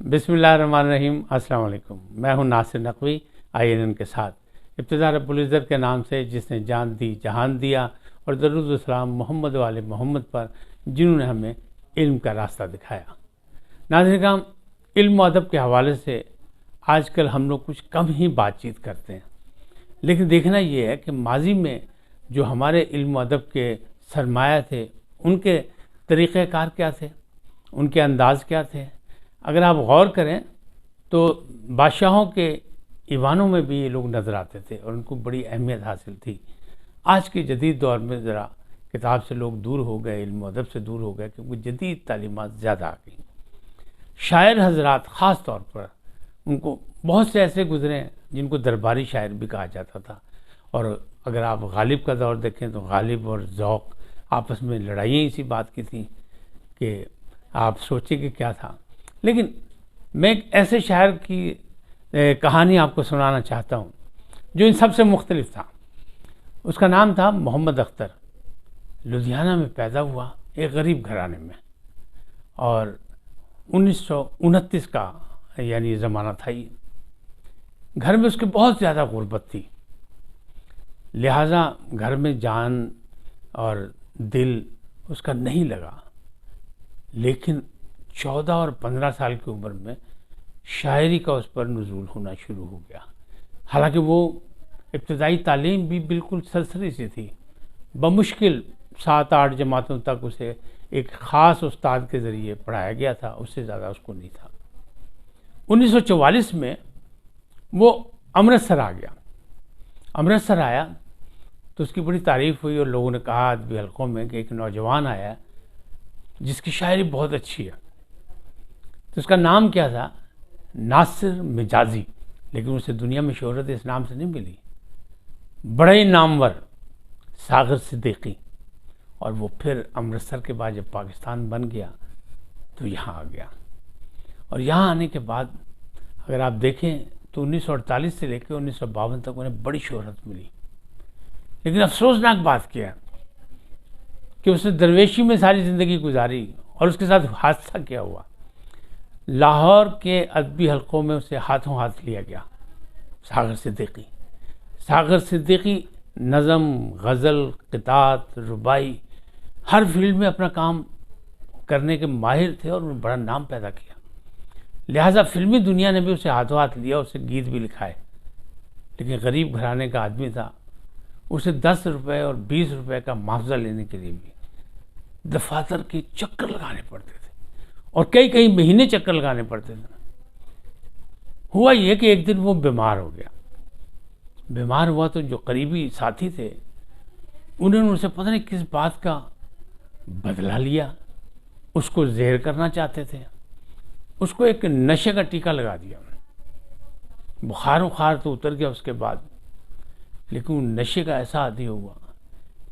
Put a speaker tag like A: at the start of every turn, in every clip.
A: بسم اللہ الرحمن الرحیم۔ السلام علیکم، میں ہوں ناصر نقوی INN کے ساتھ۔ ابتدا رب العزت کے نام سے جس نے جان دی جہان دیا، اور درود و سلام محمد و آل محمد پر جنہوں نے ہمیں علم کا راستہ دکھایا۔ ناظرین کرام، علم و ادب کے حوالے سے آج کل ہم لوگ کچھ کم ہی بات چیت کرتے ہیں، لیکن دیکھنا یہ ہے کہ ماضی میں جو ہمارے علم و ادب کے سرمایہ تھے، ان کے طریقہ کار کیا تھے، ان کے انداز کیا تھے۔ اگر آپ غور کریں تو بادشاہوں کے ایوانوں میں بھی یہ لوگ نظر آتے تھے اور ان کو بڑی اہمیت حاصل تھی۔ آج کے جدید دور میں ذرا کتاب سے لوگ دور ہو گئے، علم و ادب سے دور ہو گئے، کیونکہ جدید تعلیمات زیادہ آ گئیں۔ شاعر حضرات خاص طور پر، ان کو بہت سے ایسے گزرے ہیں جن کو درباری شاعر بھی کہا جاتا تھا، اور اگر آپ غالب کا دور دیکھیں تو غالب اور ذوق آپس میں لڑائیاں اسی بات کی تھیں کہ آپ سوچیں کہ کیا تھا۔ لیکن میں ایک ایسے شاعر کی کہانی آپ کو سنانا چاہتا ہوں جو ان سب سے مختلف تھا۔ اس کا نام تھا محمد اختر۔ لدھیانہ میں پیدا ہوا، ایک غریب گھرانے میں، اور 1929 کا یعنی زمانہ تھا یہ۔ گھر میں اس کے بہت زیادہ غربت تھی، لہٰذا گھر میں جان اور دل اس کا نہیں لگا، لیکن 14 اور 15 سال کی عمر میں شاعری کا اس پر نزول ہونا شروع ہو گیا۔ حالانکہ وہ ابتدائی تعلیم بھی بالکل سرسری سی تھی، بمشکل 7-8 جماعتوں تک اسے ایک خاص استاد کے ذریعے پڑھایا گیا تھا، اس سے زیادہ اس کو نہیں تھا۔ 1944 میں وہ امرتسر آ گیا۔ امرتسر آیا تو اس کی بڑی تعریف ہوئی، اور لوگوں نے کہا ادبی حلقوں میں کہ ایک نوجوان آیا جس کی شاعری بہت اچھی ہے۔ تو اس کا نام کیا تھا؟ ناصر مجازی، لیکن اسے دنیا میں شہرت اس نام سے نہیں ملی۔ بڑے نامور ساغر صدیقی، اور وہ پھر امرتسر کے بعد جب پاکستان بن گیا تو یہاں آ گیا، اور یہاں آنے کے بعد اگر آپ دیکھیں تو 1948 سے لے کے 1952 تک انہیں بڑی شہرت ملی۔ لیکن افسوسناک بات کیا ہے کہ اس نے درویشی میں ساری زندگی گزاری، اور اس کے ساتھ حادثہ کیا ہوا، لاہور کے ادبی حلقوں میں اسے ہاتھوں ہاتھ لیا گیا۔ ساغر صدیقی نظم، غزل، قطعات، ربائی، ہر فیلڈ میں اپنا کام کرنے کے ماہر تھے، اور انہوں نے بڑا نام پیدا کیا۔ لہٰذا فلمی دنیا نے بھی اسے ہاتھوں ہاتھ لیا، اسے گیت بھی لکھائے۔ لیکن غریب گھرانے کا آدمی تھا، اسے 10 روپے اور 20 روپے کا معاوضہ لینے کے لیے بھی دفاتر کے چکر لگانے پڑتے تھے، اور کئی مہینے چکر لگانے پڑتے تھے۔ ہوا یہ کہ ایک دن وہ بیمار ہو گیا۔ بیمار ہوا تو جو قریبی ساتھی تھے انہوں نے اسے پتہ نہیں کس بات کا بدلہ لیا، اس کو زہر کرنا چاہتے تھے، اس کو ایک نشے کا ٹیکہ لگا دیا۔ بخار تو اتر گیا اس کے بعد، لیکن وہ نشے کا ایسا عادی ہوا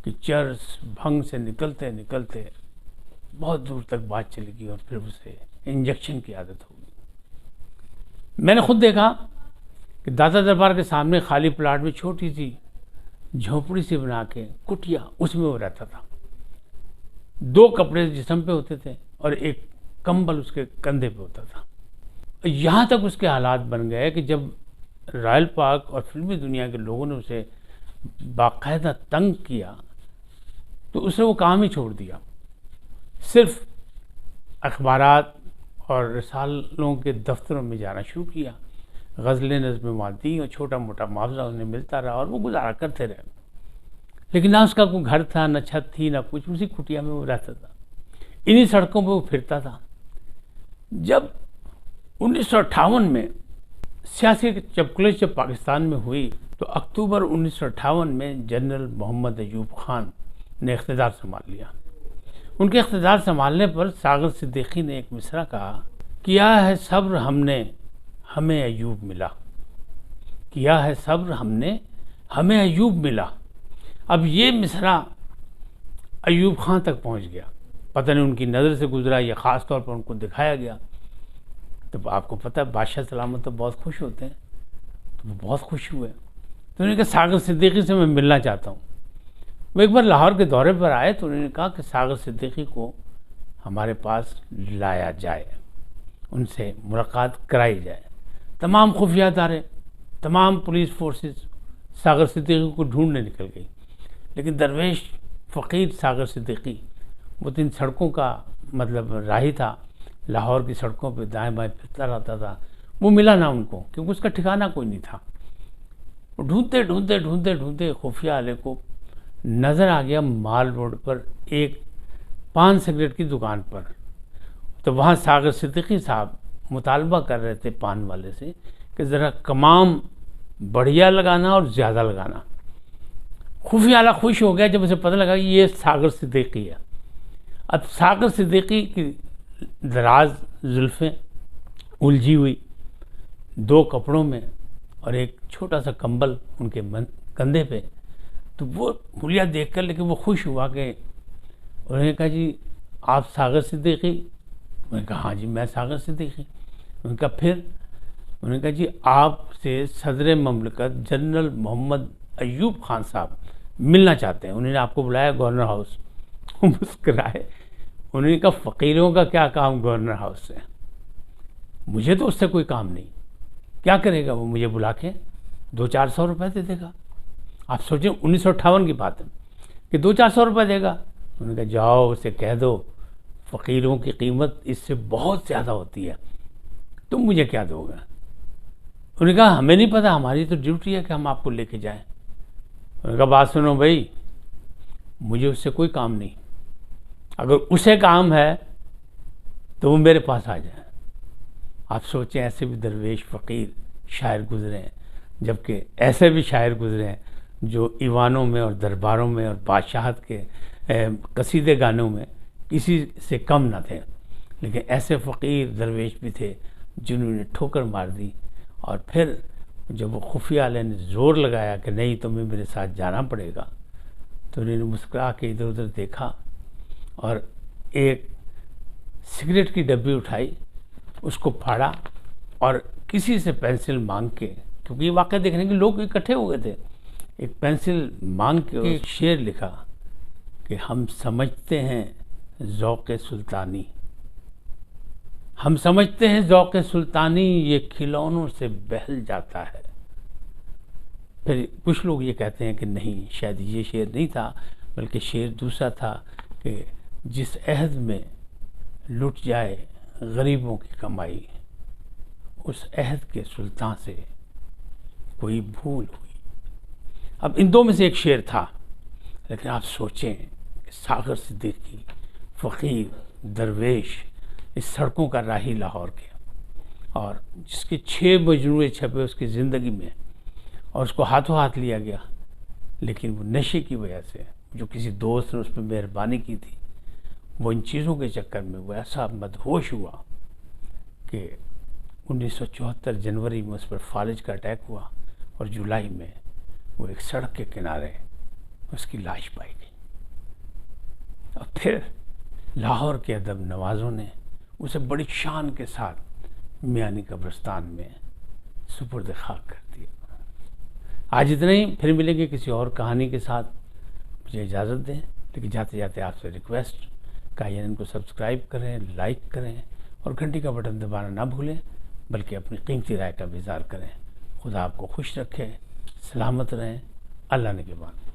A: کہ چرس بھنگ سے نکلتے نکلتے بہت دور تک بات چلی گئی، اور پھر اسے انجیکشن کی عادت ہو گئی۔ میں نے خود دیکھا کہ داتا دربار کے سامنے خالی پلاٹ میں چھوٹی سی جھونپڑی سی بنا کے کٹیا، اس میں وہ رہتا تھا۔ 2 کپڑے جسم پہ ہوتے تھے اور ایک کمبل اس کے کندھے پہ ہوتا تھا۔ یہاں تک اس کے حالات بن گئے کہ جب رائل پاک اور فلمی دنیا کے لوگوں نے اسے باقاعدہ تنگ کیا تو اسے وہ کام ہی چھوڑ دیا، صرف اخبارات اور رسالوں کے دفتروں میں جانا شروع کیا۔ غزلیں، نظمیں مادی اور چھوٹا موٹا معاوضہ انہیں ملتا رہا، اور وہ گزارا کرتے رہے۔ لیکن نہ اس کا کوئی گھر تھا، نہ چھت تھی، نہ کچھ، اسی کٹیا میں وہ رہتا تھا، انہی سڑکوں پہ وہ پھرتا تھا۔ جب 1958 میں سیاسی چپکلش جب پاکستان میں ہوئی تو اکتوبر 1958 میں جنرل محمد ایوب خان نے اقتدار سنبھال لیا۔ ان کے اقتدار سنبھالنے پر ساغر صدیقی نے ایک مصرع کہا، کیا ہے صبر ہم نے ہمیں ایوب ملا، کیا ہے صبر ہم نے ہمیں ایوب ملا۔ اب یہ مصرع ایوب خان تک پہنچ گیا، پتہ نہیں ان کی نظر سے گزرا یا خاص طور پر ان کو دکھایا گیا۔ تو آپ کو پتہ ہے بادشاہ سلامت تو بہت خوش ہوتے ہیں، تو وہ بہت خوش ہوئے۔ تو انہوں نے کہا ساغر صدیقی سے میں ملنا چاہتا ہوں۔ وہ ایک بار لاہور کے دورے پر آئے تو انہوں نے کہا کہ ساغر صدیقی کو ہمارے پاس لایا جائے، ان سے ملاقات کرائی جائے۔ تمام خفیہ ادارے، تمام پولیس فورسز ساغر صدیقی کو ڈھونڈنے نکل گئی، لیکن درویش فقیر ساغر صدیقی وہ تو ان سڑکوں کا مطلب راہی تھا، لاہور کی سڑکوں پہ دائیں بائیں پھرتا رہتا تھا، وہ ملا نہ ان کو، کیونکہ اس کا ٹھکانہ کوئی نہیں تھا۔ وہ ڈھونڈتے ڈھونڈتے ڈھونڈتے ڈھونڈتے خفیہ والے کو نظر آ گیا مال روڈ پر ایک پان سگریٹ کی دکان پر، تو وہاں ساغر صدیقی صاحب مطالبہ کر رہے تھے پان والے سے کہ ذرا کمام بڑھیا لگانا اور زیادہ لگانا۔ خفیہ والا خوش ہو گیا جب اسے پتہ لگا کہ یہ ساغر صدیقی ہے۔ اب ساغر صدیقی کی دراز زلفیں الجھی ہوئی، دو کپڑوں میں اور ایک چھوٹا سا کمبل ان کے کندھے پہ، تو وہ حلیہ دیکھ کر لیکن وہ خوش ہوا کہ انہوں نے کہا جی آپ ساغر صدیقی؟ میں نے کہا ہاں جی میں ساغر صدیقی۔ انہوں نے کہا پھر؟ انہوں نے کہا جی آپ سے صدر مملکت جنرل محمد ایوب خان صاحب ملنا چاہتے ہیں، انہوں نے آپ کو بلایا گورنر ہاؤس۔ وہ مسکرائے، انہوں نے کہا فقیروں کا کیا کام گورنر ہاؤس سے، مجھے تو اس سے کوئی کام نہیں، کیا کرے گا وہ مجھے بلا کے؟ 200-400 روپے دے دے گا۔ آپ سوچیں 1958 کی بات ہے کہ 200-400 روپے دے گا۔ انہوں نے کہا جاؤ اسے کہہ دو فقیروں کی قیمت اس سے بہت زیادہ ہوتی ہے، تم مجھے کیا دو گا؟ انہوں نے کہا ہمیں نہیں پتہ، ہماری تو ڈیوٹی ہے کہ ہم آپ کو لے کے جائیں۔ انہوں نے کہا بات سنو بھائی، مجھے اس سے کوئی کام نہیں، اگر اسے کام ہے تو وہ میرے پاس آ جائیں۔ آپ سوچیں ایسے بھی درویش فقیر شاعر گزرے ہیں، جبکہ ایسے بھی شاعر گزرے ہیں جو ایوانوں میں اور درباروں میں اور بادشاہت کے قصیدے گانوں میں کسی سے کم نہ تھے، لیکن ایسے فقیر درویش بھی تھے جنہوں نے ٹھوکر مار دی، اور پھر جب وہ خفیہ والے نے زور لگایا کہ نہیں تمہیں میرے ساتھ جانا پڑے گا، تو انہوں نے مسکرا کے ادھر ادھر دیکھا اور ایک سگریٹ کی ڈبی اٹھائی، اس کو پھاڑا اور کسی سے پینسل مانگ کے، کیونکہ یہ واقعہ دیکھنے کے لوگ اکٹھے ہو گئے تھے، ایک پینسل مانگ کے ایک شعر لکھا کہ ہم سمجھتے ہیں ذوق سلطانی، ہم سمجھتے ہیں ذوق سلطانی یہ کھلونوں سے بہل جاتا ہے۔ پھر کچھ لوگ یہ کہتے ہیں کہ نہیں، شاید یہ شعر نہیں تھا بلکہ شعر دوسرا تھا کہ جس عہد میں لٹ جائے غریبوں کی کمائی، اس عہد کے سلطان سے کوئی بھول ہوئی۔ اب ان دو میں سے ایک شعر تھا، لیکن آپ سوچیں کہ ساغر صدیقی فقیر درویش اس سڑکوں کا راہی لاہور کے، اور جس کے 6 مجموعے چھپے اس کی زندگی میں، اور اس کو ہاتھوں ہاتھ لیا گیا، لیکن وہ نشے کی وجہ سے، جو کسی دوست نے اس پہ مہربانی کی تھی، وہ ان چیزوں کے چکر میں وہ ایسا مدہوش ہوا کہ 1974 جنوری میں اس پر فالج کا اٹیک ہوا، اور جولائی میں وہ ایک سڑک کے کنارے اس کی لاش پائی گئی۔ اور پھر لاہور کے ادب نوازوں نے اسے بڑی شان کے ساتھ میانی قبرستان میں سپرد خاک کر دیا۔ آج اتنا ہی، پھر ملیں گے کسی اور کہانی کے ساتھ، مجھے اجازت دیں، لیکن جاتے جاتے آپ سے ریکویسٹ کہ ان کو سبسکرائب کریں، لائک کریں اور گھنٹی کا بٹن دبانا نہ بھولیں، بلکہ اپنی قیمتی رائے کا بھی اظہار کریں۔ خدا آپ کو خوش رکھے، سلامت رہیں، اللہ نگہبان۔